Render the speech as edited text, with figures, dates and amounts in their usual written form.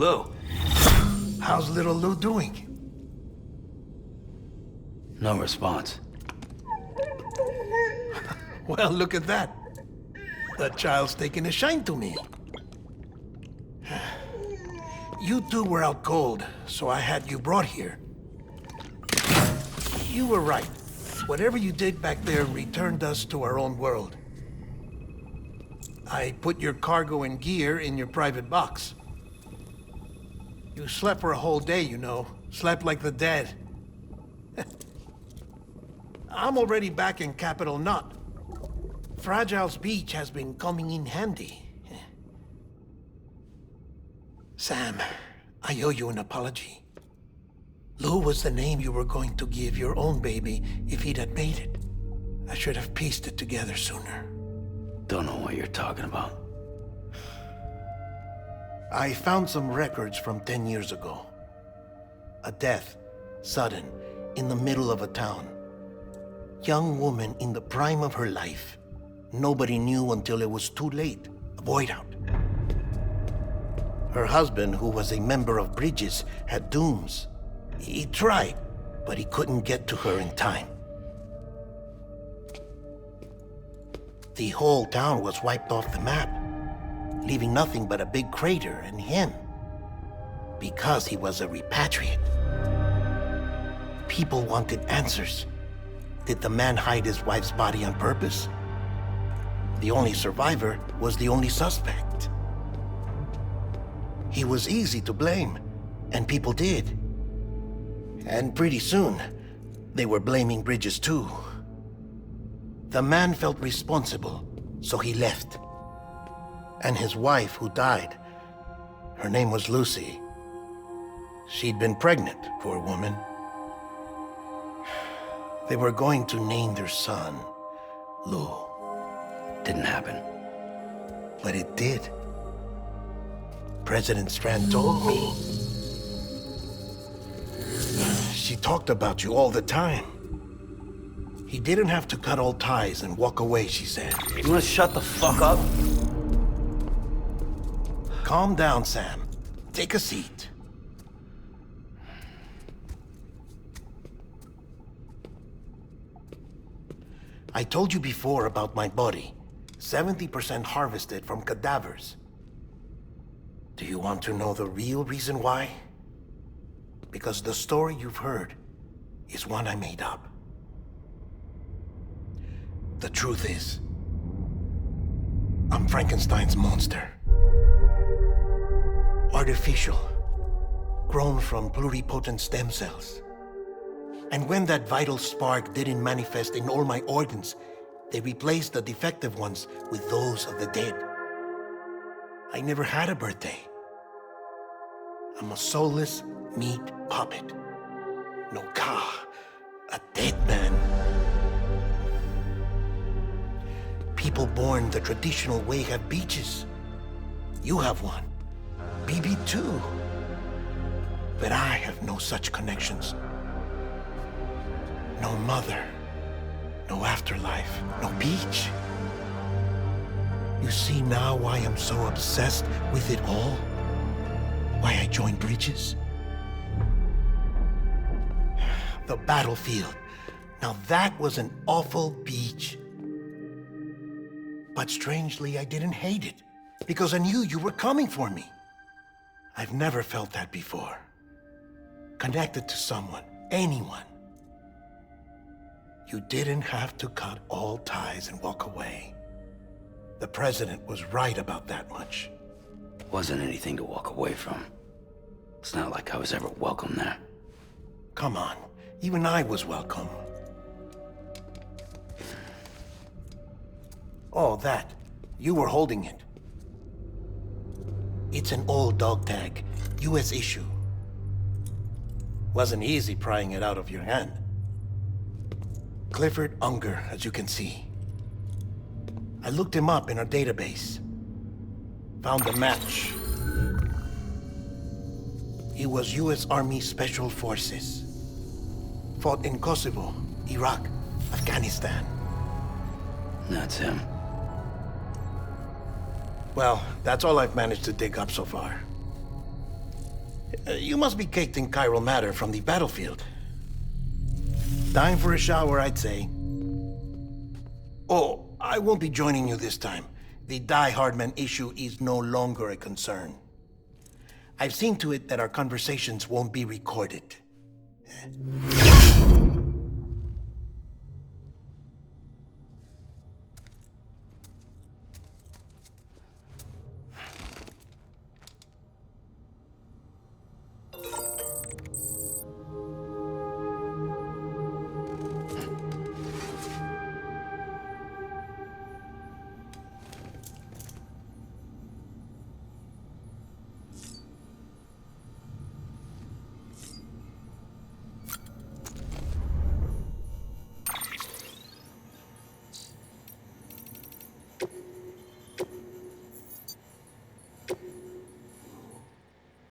Lou. How's little Lou doing? No response. Well, look at that. The child's taking a shine to me. You two were out cold, so I had you brought here. You were right. Whatever you did back there returned us to our own world. I put your cargo and gear in your private box. You slept for a whole day, you know. Slept like the dead. I'm already back in Capital Knot. Fragile's beach has been coming in handy. Sam, I owe you an apology. Lou was the name you were going to give your own baby if he'd had made it. I should have pieced it together sooner. Don't know what you're talking about. I found some records from 10 years ago. A death, sudden, in the middle of a town. Young woman in the prime of her life. Nobody knew until it was too late. A void out. Her husband, who was a member of Bridges, had dooms. He tried, but he couldn't get to her in time. The whole town was wiped off the map, leaving nothing but a big crater and him. Because he was a repatriate. People wanted answers. Did the man hide his wife's body on purpose? The only survivor was the only suspect. He was easy to blame, and people did. And pretty soon, they were blaming Bridges too. The man felt responsible, so he left. And his wife, who died, her name was Lucy. She'd been pregnant, poor woman. They were going to name their son Lou. Didn't happen. But it did. President Strand told me. She talked about you all the time. He didn't have to cut all ties and walk away, she said. You wanna shut the fuck up? Calm down, Sam. Take a seat. I told you before about my body. 70% harvested from cadavers. Do you want to know the real reason why? Because the story you've heard is one I made up. The truth is, I'm Frankenstein's monster. Artificial, grown from pluripotent stem cells. And when that vital spark didn't manifest in all my organs, they replaced the defective ones with those of the dead. I never had a birthday. I'm a soulless meat puppet. No ka, a dead man. People born the traditional way have beaches. You have one. BB too. But I have no such connections. No mother, no afterlife, no beach. You see now why I'm so obsessed with it all? Why I joined Bridges? The battlefield. Now that was an awful beach. But strangely, I didn't hate it, because I knew you were coming for me. I've never felt that before. Connected to someone, anyone. You didn't have to cut all ties and walk away. The president was right about that much. Wasn't anything to walk away from. It's not like I was ever welcome there. Come on, even I was welcome. Oh, that. You were holding it. It's an old dog tag, US issue. Wasn't easy prying it out of your hand. Clifford Unger, as you can see. I looked him up in our database. Found a match. He was US Army Special Forces. Fought in Kosovo, Iraq, Afghanistan. That's him. Well, that's all I've managed to dig up so far. You must be caked in chiral matter from the battlefield. Time for a shower, I'd say. Oh, I won't be joining you this time. The Die Hardman issue is no longer a concern. I've seen to it that our conversations won't be recorded.